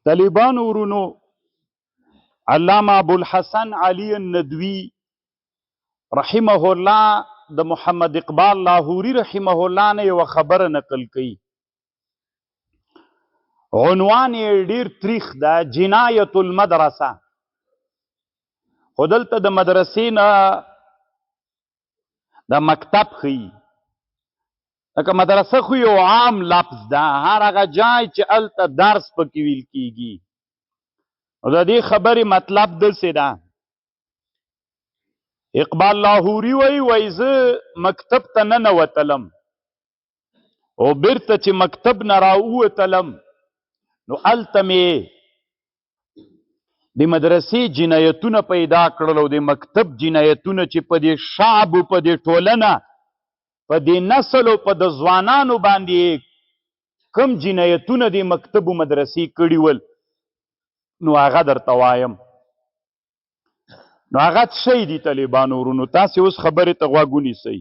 طالبانو ورونو علامه ابوالحسن علي الندوي رحمه الله د محمد اقبال لاهوري رحمه الله نه یو خبره نقل کړي. عنوان یې ډیر تریخ ده، جنایت المدرسه. خو دلته د مدرسې نه د مکتب ښیي، لکه مدرسه خو یو عام لفظ ده، هر هغه ځای چې هلته درس پکې ویل کیږي. نو د دې خبرې مطلب داسې ده، اقبال لاهوري وایي زه مکتب ته ننوتلم او بیرته چې مکتب نه راووتلم نو هلته مې د مدرسې جنایتونه پیدا کړل او د مکتب جنایتونه چې په دې شعب او په دې ټولنه په دې نسل او په د ځوانانو باندې کم جنایتونه د مکتب او مدرسې کړي ول، نو هغه درته وایم. نو هغه څه شی دي طالبانو ورونو؟ تاسې اوس خبرې ته غوږ ونیسئ.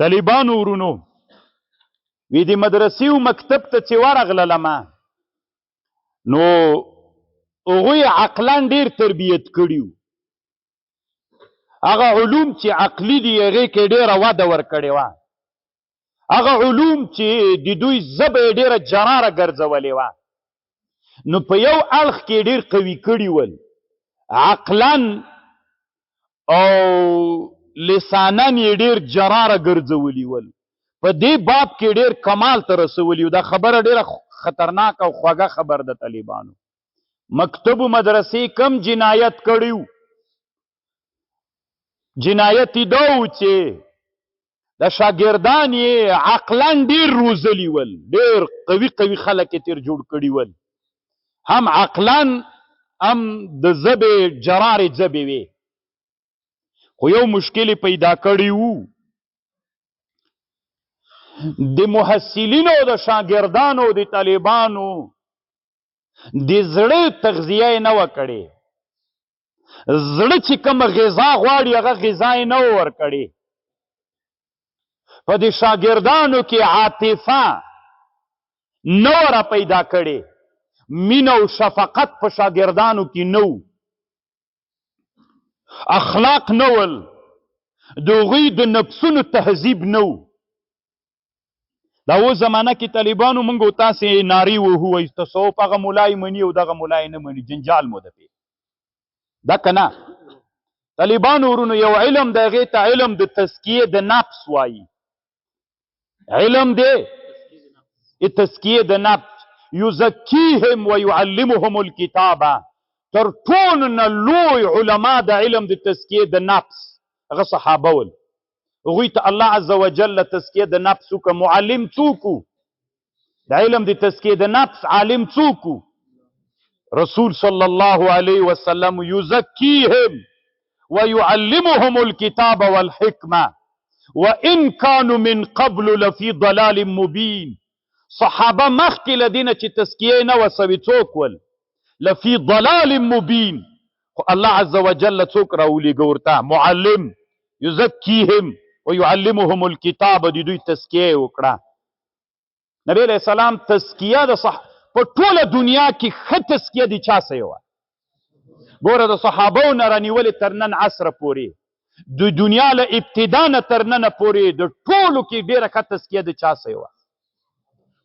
طالبانو ورونو وی د مدرسې او مکتب ته چې ورغللمه نو هغوی عقلا ډېر تربیت کړي وو. هغه علوم چې عقلي دي هغې کې ډېره وده ورکړې وه. هغه علوم چې د دوی ژبه یې ډېره جراره ګرځولې وه، نو په یو اړخ کې ډېر قوي کړي ول، عقلا او لسانا یې ډېر جراره ګرځولي ول، په دې باب کې ډېر کمال ته رسولي وو. دا خبره ډېره خطرناک او خوږه خبر ده. طالبانو مکتب و مدرسې کم جنایت کړي وو. جنایت یې دا و چې د شاګردان یې عقلا ډېر روزلي ول، ډېر قوي قوي خلک یې ترې جوړ کړي ول، هم عقلا هم د ژبې جرارې ژبې وې. خو یو مشکل یې پیدا کړی وو، د محصلینو او د شاګردانو د طالبانو د زړه تغذیه یې نه وه کړې. زړه چې کومه غذا غواړي هغه غذا یې نه وه ورکړې. په دې شاګردانو کې عاطفه نه وه پیدا کړې، مینه او شفقت په شاګردانو کې نه و، اخلاق نه ول، د هغوی د نفسونو تهذیب نه و. دا اوس زمانه کې طالبانو موږ او تاسې نارې وهو، وایي تصوف هغه ملا یې مني او دغه ملا یې نه مني، جنجال مو ده پې ده که نه. طالبانو ورونو یو علم د هغې ته علم د تزکیې د نفس وایي. علم دی تزکیې د نفس، یزکیهم و یعلمهم الکتابه. تر ټولو نه لوی علما د علم د تزکیې د نفس هغه صحابه ول. هغوی ته الله عز وجل تزکیه د نفس وکړه. معلم څوک و؟ د علم د تزکیه د نفس عالم څوک و؟ رسول صلی الله علیه وسلم. یزکیهم ویعلمهم الکتاب والحکمه وان کانوا من قبل لفی ضلال مبین. صحابه مخکې له دې نه چې تزکیه نه وه سوي څوک ول؟ لفی ضلال مبین. خو الله عز وجل څوک راولېږه ورته؟ معلم. یزکیهم ویعلمهم الکتاب، د دوی تزکیه یې وکړه. نبی علیه السلام تزکیه د په ټوله دنیا کې ښه تزکیه د چا سوې وه؟ ګوره د صحابو نه رانیولې تر نن عصره پورې، د دنیا له ابتدا نه تر ننه پورې د ټولو کې ډېره ښه تزکیه د چا سوې وه؟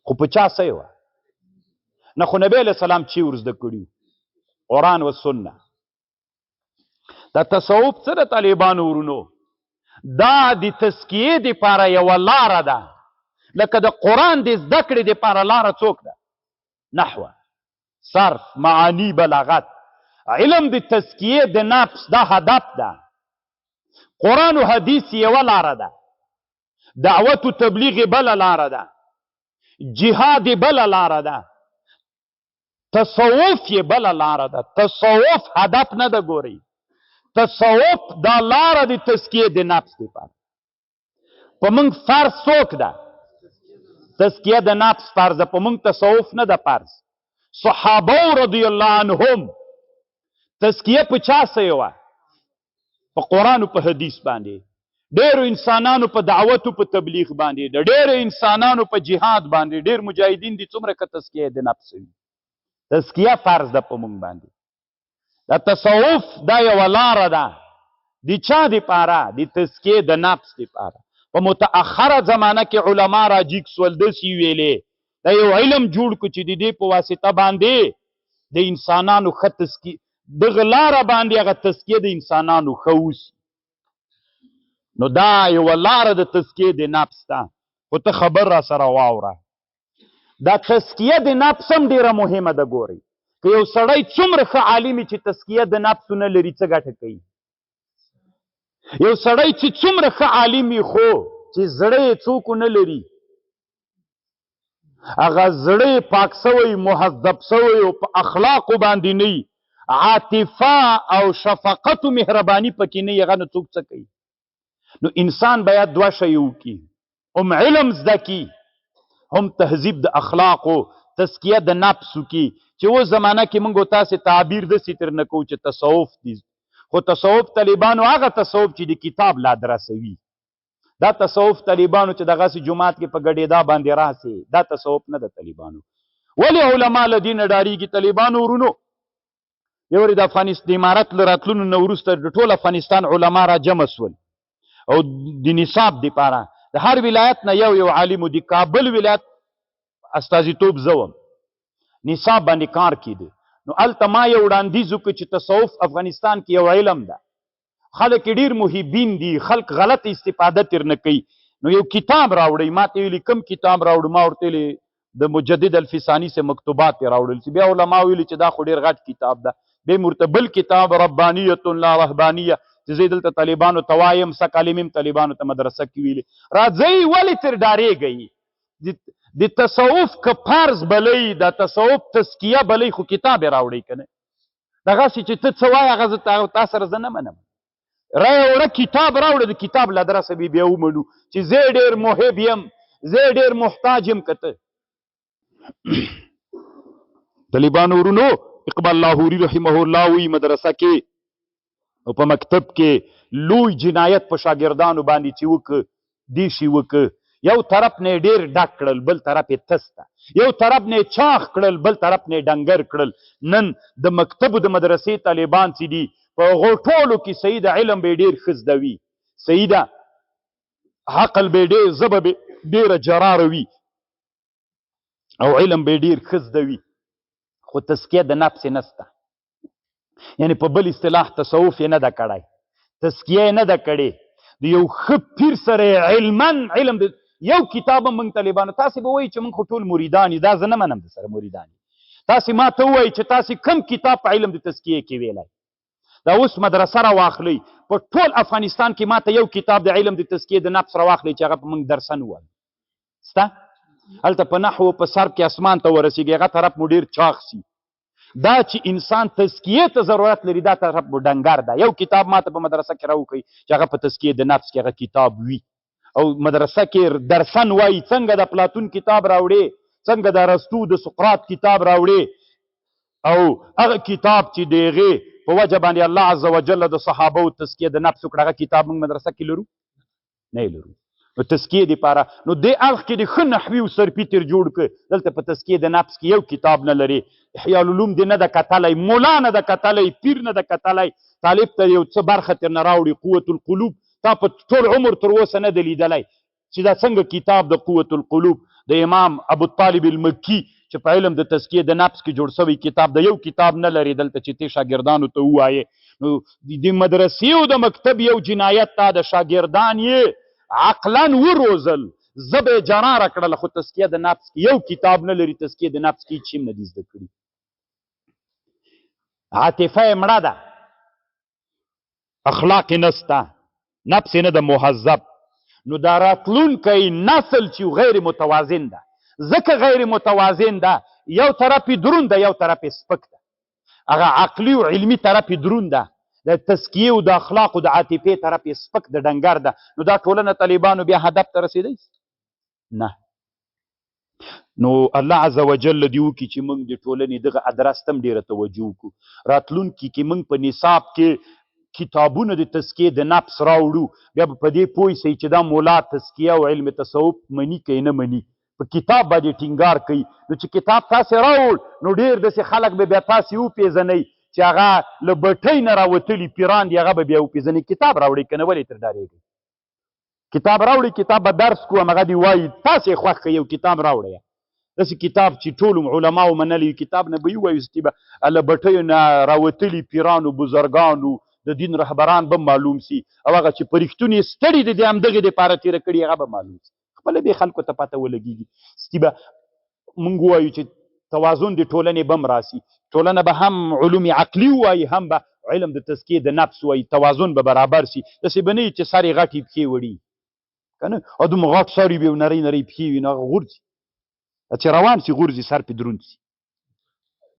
خو په چا سوې وه؟ نه، خو نبی علیه السلام چې ور زده کړي؟ قرآن و سنه. دا تصوف څه د طالبانو ورونو؟ دا د تزکیې دپاره یوه لاره ده، لکه د قرآن د زده کړې دپاره لاره څوک ده؟ نحوه، صرف، معانی، بلاغت. علم د تزکیې د نفس دا هدف ده. قرآن و حدیث یوه لاره ده، دعوت و تبلیغ بله لاره ده، جهاد بله لاره ده، تصوف یې بله لاره ده. تصوف هدف نه ده. ګورئ، تصوف دا لاره د تزکیې د نفس دپاره. په موږ فرض څوک ده؟ تزکیه د نفس فرض ده، په موږ تصوف نه ده فرض. صحابه رضی الله عنهم تزکیه په چا سوې وه؟ په قرآن او په حدیث باندې. ډېرو انسانانو په دعوت په تبلیغ باندې د ډېرو انسانانو په جهاد باندې ډېر مجاهدین دي څومره که تزکیه د نفس وي تزکیه فرض ده په موږ باندې د تصوف دا یوه لاره ده د چا دپاره د تزکیې د نفس دپاره په متأخره زمانه کې علما راجیګ سول داسې ویلې دا یو علم جوړ کړو چې د دې په واسطه باندې د انسانانو ښه تزکیه دغه لاره باندې هغه تزکیه د انسانانو ښه وسي نو دا یوه لاره د تزکیې د نفس ده خو ته خبر را سره واوره دا تزکیه د نفس هم ډېره مهمه ده ګورئ که یو سړی څومره ښه عالم چې تزکیه د نفس نه لري څه ګټه کوي یو سړی چې څومره ښه عالم وي خو چې زړه یې څوک نه لري هغه زړه یې پاک سوی مهذب سوی او په اخلاقو باندې نه وي عاطفه او شفقت و مهرباني پکې نه وي هغه نه څوک څه کوي نو انسان باید دوه شی وکړي هم علم زده کړي هم تهذیب د اخلاقو تزکیه د نفس وکړي چې اوس زمانه کې موږ تاسې تعبیر داسې ترنه کوو چې تصوف دي خو تصوف طالبانو هغه تصوف چې د کتاب لا درسوي دا تصوف طالبانو چې دغسې جومات کې په ګډېدا باندې راسي دا تصوف نه د طالبانو ولې علما له دې نه ډارېږي طالبانو ورونو یو د افغانستان د امارت له راتلونو نه وروسته د ټول افغانستان علما را جمع سول او د نصاب دپاره د هر ولایت نه یو عالم د کابل ولایت استازیتوب زه وم نصاب باندې کار کیده نو هلته ما یو وړاندیز وکړ چې تصوف افغانستان کې یو علم ده خلک ډېر محبین دي خلک غلط استفاده ترنه کوي نو یو کتاب راوړئ ما ته ویلي کوم کتاب راوړو ما ورته ویلې د مجدد الفساني سے مکتوبات یې راوړل چې بیا علما ویلي چې دا خو ډېر غټ کتاب ده بیا مې ورته بل کتاب ربانیة لا رهبانیه چې زه دلته طالبانو ته وایم څه کلمې طالبانو ته مدرسه کې ویلې راځئ ولې تر ډارېږئ د تصوف که فرض بلی د تصوف تزکیه بلی خو کتاب یې راوړئ که نه دغسې چې ته څه وایې هغه زه تا سره زه نه منم رایه وړه کتاب راوړه د کتاب له درسه بیا ومنو چې زه ډېر محب یم زه ډېر محتاج یم که ته طالبانو ورونو اقبال لاهوري رحمه الله وی مدرسه کې او په مکتب کې لوی جنایت په شاګردانو باندې چې وکړه دې شي وکړه یو طرف نه ډېر ډک کړل بل طرف یې تسته یو طرف نه چاخ کړل بل طرف نه ډنګر کړل نن د مکتبو د مدرسې طالبان چې دي په هغو ټولو کې سیده علم به ډېر ښه زده وي سیده عقل به ډېر ژبه به ډېره جراره وي او علم به ډېر ښه زده وي خو تزکیه د نفس یې نسته یعنی په بل اصطلاح تصوف یې نه ده کړی تزکیه یې نه ده کړې د یو ښه پیر سره علما علم یو کتاب هم موږ طالبانو تاسې به وایي چې موږ خو ټول مریدان یو دا زه نه منم د سره مریدان تاسې ما ته ووایي چې تاسې کم کتاب په علم د تزکیې کې ویلی دا اوس مدرسه را واخلئ په ټول افغانستان کې ما ته یو کتاب د علم د تزکیې د نفس را واخلئ چې هغه په موږ درسه نه وایي سته هلته په نحو په صرف کې اسمان ته ورسېږي هغه طرف مو ډېر چاغ سي دا چې انسان تزکیې ته ضرورت لري دا طرف مو ډنګر ده یو کتاب ما ته په مدرسه کې راوښئ چې هغه په تزکیې د نفس کې هغه کتاب وي او مدرسه کې درسن وایي څنګه د پلاتون کتاب راوړې څنګه د ارسطو د سقراط کتاب راوړې او هغه کتاب چې د هغې په وجه باندې الله عز وجل د صحابو تزکیه د نفس وکړه هغه کتاب موږ مدرسه کې لرو نه لرو نو تزکیې دپاره نو دې اړخ کې د ښه نحوي او صرفي تر جوړ کړه دلته په تزکیې د نفس کې یو کتاب نه لري احیاء العلوم دې نه ده کتلی مولا نه ده کتلی پیر نه ده کتلی طالب ته یو څه برخه ترنه راوړي قوت القلوب تا په ټول عمر تر اوسه نه ده لیدلی چې دا څنګه کتاب د قوت القلوب د امام ابوطالب المکي چې په علم د تزکیې د نفس کې جوړ شوی کتاب د یو کتاب نه لري دلته چې ته شاګردانو ته ووایې نو د مدرسې او د مکتب یو جنایت تا د شاګردان یې عقلا وروزل زه به یې جراره کړله خو تزکیه د نفس کې یو کتاب نه لري تزکیه د نفس کې هېڅ شي هم نه دي زده کړي عاطفه یې مړه ده اخلاق یې نسته نفس یې نه ده مهذب نو دا راتلونکی نسل چې غیر متوازن ده ځکه غیر متوازن ده یو طرف یې دروند ده یو طرف یې سپک ده هغه عقلي او علمي طرف یې دروند ده د تزکیې او د اخلاقو د عاطفې طرف یې سپک د ډنګر ده نو دا ټولنه طالبانو بیا هدف ته رسېدی نه نو الله عز وجل دې وکړي چې موږ د ټولنې دغه ادرس ته هم ډېره توجه وکړو راتلونکي کې موږ په نصاب کې کتابونه د تزکیې د نفس راوړو بیا به په دې پوه سئ چې دا مولا تزکیه او علم تصوف مني که نه مني په کتاب باندې ټینګار کوي نو چې کتاب تاسې راوړ نو ډېر داسې خلک به بیا تاسې وپېژنئ چې هغه له بټۍ نه راوتلي پیران دي هغه به بیا وپېژنئ کتاب راوړئ که نه ولې تر ډارېږئ کتاب راوړئ کتاب به درس کو همغه دې وایي تاسې خوښ کړئ یو کتاب راوړئ داسې کتاب چې ټولو علماو منلی وي کتاب نه به یې ووایو چې به له بټیو نه راوتلي پیرانو بزرګانو د دین رهبران به معلوم سي او هغه چې په رښتون یې ستړي دي د همدغې دپاره تېره کړي هغه به معلوم سي خپله به خلکو ته پته ولګېږي ستی به مونږ ووایو چې توازن د ټولنې به هم راسي ټولنه به هم علوم عقلي ووایي هم به علم د تزکیې د نفس وایي توازن به برابر سي داسې به نه وي چې سر یې غټې پښې وړي که نه او دومره غټ سر یې وي او نرۍ نرۍ پښې وي نو هغه غورځي چې روان سي غورځي سر پې دروند سي